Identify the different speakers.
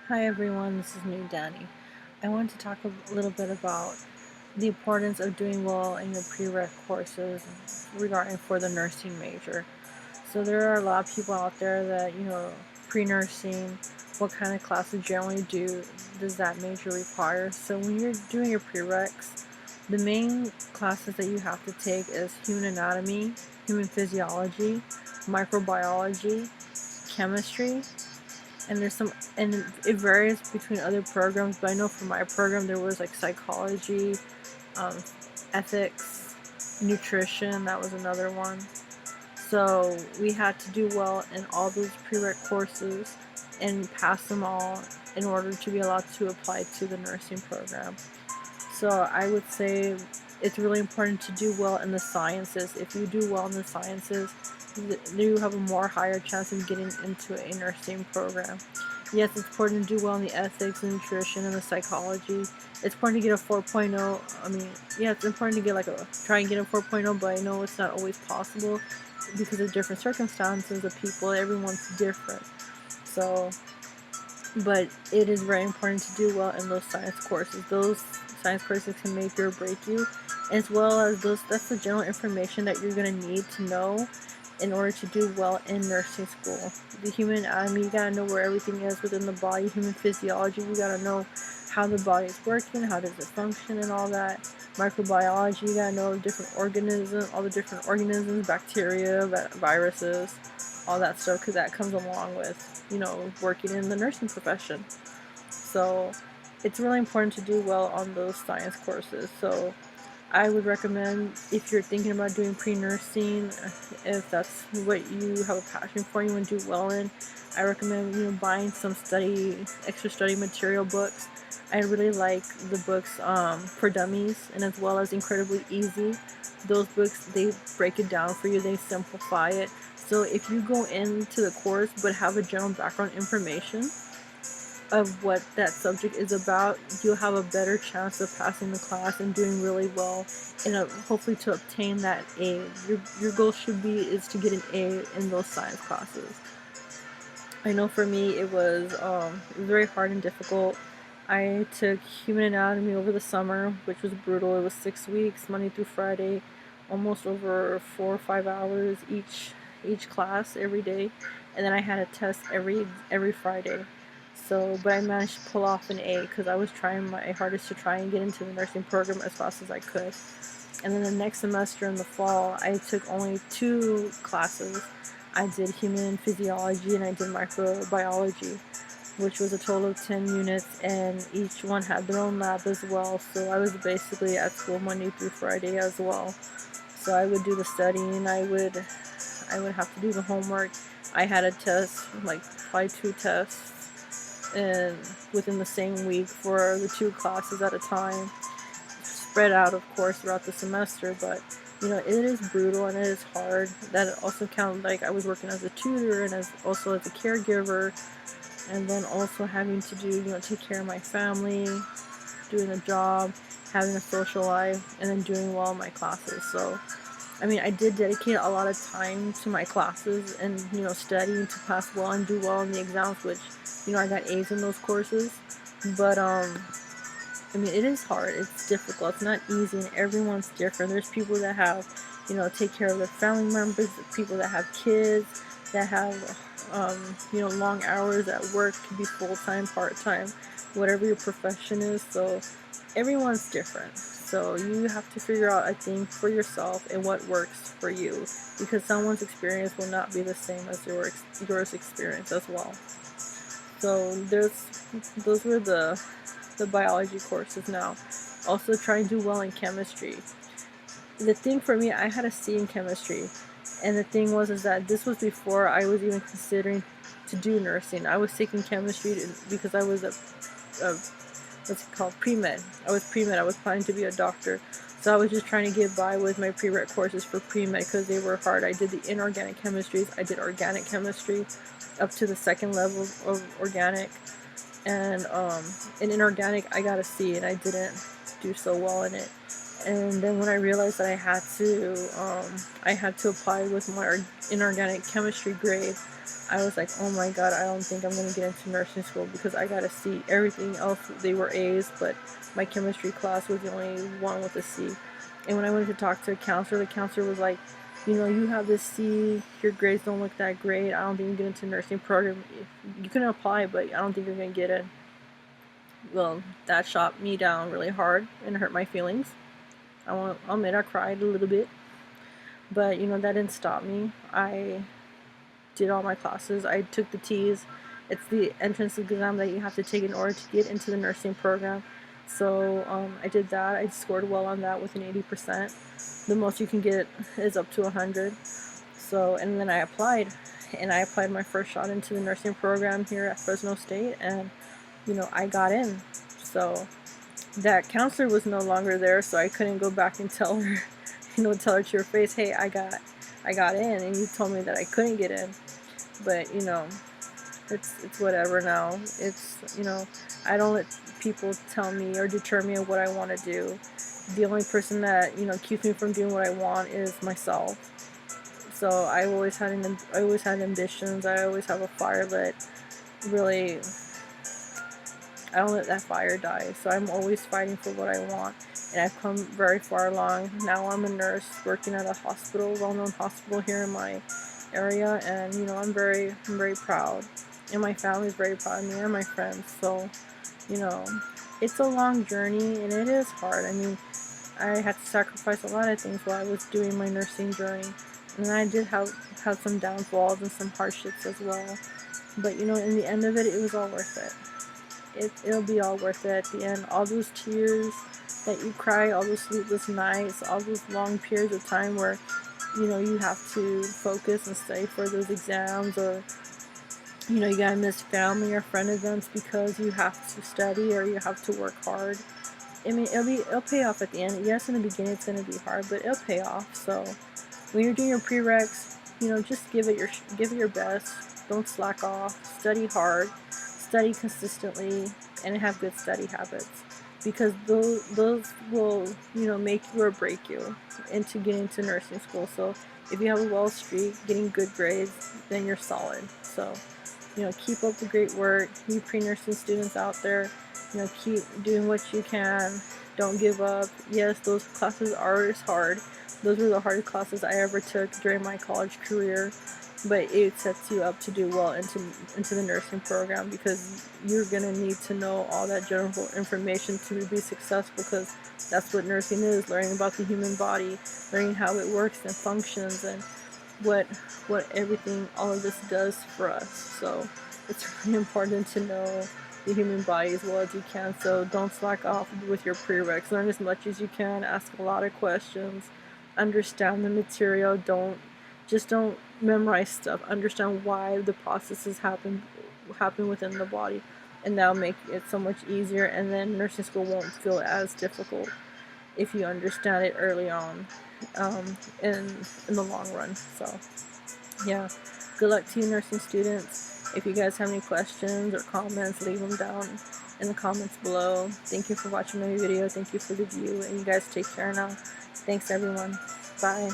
Speaker 1: Hi everyone, this is New Danny. I want to talk a little bit about the importance of doing well in your prereq courses regarding for the nursing major. So there are a lot of people out there that, pre-nursing, what kind of classes generally does that major require? So when you're doing your prereqs, the main classes that you have to take is human anatomy, human physiology, microbiology, chemistry, and it varies between other programs, but I know for my program there was like psychology, um, ethics, nutrition, that was another one. So we had to do well in all those prereq courses and pass them all in order to be allowed to apply to the nursing program. So I would say it's really important to do well in the sciences. If you do well in the sciences, you have a more higher chance of getting into a nursing program. Yes, it's important to do well in the ethics, the nutrition, and the psychology. It's important to get a 4.0. I mean, yeah, it's important to get try and get a 4.0, but I know it's not always possible because of different circumstances of people. Everyone's different. So but it is very important to do well in those science courses. Those science courses can make or break you, as well as that's the general information that you're going to need to know in order to do well in nursing school. The human anatomy, you got to know where everything is within the body. Human physiology, you got to know how the body is working, how does it function, and all that. Microbiology, you got to know different organisms, all the different organisms, bacteria, viruses, all that stuff, because that comes along with, working in the nursing profession. So it's really important to do well on those science courses. So I would recommend, if you're thinking about doing pre-nursing, if that's what you have a passion for, you want to do well in, I recommend buying some extra study material books. I really like the books for dummies, and as well as Incredibly Easy. Those books, they break it down for you, they simplify it. So if you go into the course but have a general background information of what that subject is about, you'll have a better chance of passing the class and doing really well, and hopefully to obtain that A. Your goal should be is to get an A in those science classes. I know for me it was very hard and difficult. I took human anatomy over the summer, which was brutal. It was 6 weeks, Monday through Friday, almost over 4 or 5 hours each class every day, and then I had a test every Friday. So, but I managed to pull off an A because I was trying my hardest to try and get into the nursing program as fast as I could. And then the next semester in the fall, I took only 2 classes. I did human physiology and I did microbiology, which was a total of 10 units, and each one had their own lab as well. So I was basically at school Monday through Friday as well. So I would do the studying, I would have to do the homework. I had a test, like probably 2 tests, and within the same week for the 2 classes at a time, spread out, of course, throughout the semester. But it is brutal and it is hard. That also counted, like I was working as a tutor and also as a caregiver, and then also having to do, take care of my family, doing a job, having a social life, and then doing well in my classes. So I mean, I did dedicate a lot of time to my classes and, studying to pass well and do well in the exams, which, I got A's in those courses. But, I mean, it is hard. It's difficult. It's not easy, and everyone's different. There's people that have, take care of their family members, people that have kids, that have, long hours at work, could be full-time, part-time, whatever your profession is. So everyone's different. So you have to figure out, I think, for yourself and what works for you, because someone's experience will not be the same as yours experience as well. So those were the biology courses. Now, also try and do well in chemistry. The thing for me, I had a C in chemistry, and the thing is that this was before I was even considering to do nursing. I was taking chemistry because I was a what's it called, pre-med. I was pre-med. I was planning to be a doctor. So I was just trying to get by with my prereq courses for pre-med because they were hard. I did the inorganic chemistries. I did organic chemistry up to the second level of organic. And in inorganic, I got a C, and I didn't do so well in it. And then when I realized that I had to apply with my inorganic chemistry grade, I was like, oh my god, I don't think I'm going to get into nursing school because I got a C. Everything else, they were A's, but my chemistry class was the only one with a C. And when I went to talk to a counselor, the counselor was like, you know, you have this C, your grades don't look that great, I don't think you get into nursing program. You can apply, but I don't think you're going to get in. Well, that shot me down really hard and hurt my feelings. I'll admit I cried a little bit, but you know, that didn't stop me. I did all my classes. I took the T's. It's the entrance exam that you have to take in order to get into the nursing program. So I did that. I scored well on that with an 80%. The most you can get is up to 100. So, and then I applied, and I applied my first shot into the nursing program here at Fresno State, and you know, I got in. So that counselor was no longer there, so I couldn't go back and tell her, you know, tell her to her face, hey, I got in, and you told me that I couldn't get in. But you know, it's whatever now. It's, you know, I don't let people tell me or deter me of what I want to do. The only person that, you know, keeps me from doing what I want is myself. So I always had ambitions. I always have a fire lit. Really, I don't let that fire die. So I'm always fighting for what I want, and I've come very far along. Now I'm a nurse working at a hospital, well-known hospital here in my area, and you know, I'm very proud, and my family's very proud of me and my friends. So you know, it's a long journey and it is hard. I mean, I had to sacrifice a lot of things while I was doing my nursing journey, and I did have some downfalls and some hardships as well. But you know, in the end of it, it was all worth it. It'll be all worth it at the end. All those tears that you cry, all those sleepless nights, all those long periods of time where, you know, you have to focus and study for those exams, or, you know, you gotta miss family or friend events because you have to study or you have to work hard. I mean, it'll pay off at the end. Yes, in the beginning it's gonna be hard, but it'll pay off. So when you're doing your prereqs, you know, just give it your best. Don't slack off. Study hard. Study consistently, and have good study habits, because those will, you know, make you or break you into getting to nursing school. So if you have a well streak, getting good grades, then you're solid. So, you know, keep up the great work. You pre-nursing students out there, you know, keep doing what you can. Don't give up. Yes, those classes are hard. Those were the hardest classes I ever took during my college career. But it sets you up to do well into the nursing program, because you're going to need to know all that general information to be successful, because that's what nursing is, learning about the human body, learning how it works and functions, and what everything, all of this does for us. So it's really important to know the human body as well as you can. So don't slack off with your prereqs. Learn as much as you can, ask a lot of questions, understand the material. Don't memorize stuff. Understand why the processes happen within the body, and that'll make it so much easier. And then nursing school won't feel as difficult if you understand it early on, in the long run. So yeah, good luck to you nursing students. If you guys have any questions or comments, leave them down in the comments below. Thank you for watching my video. Thank you for the view, and you guys take care now. Thanks everyone. Bye.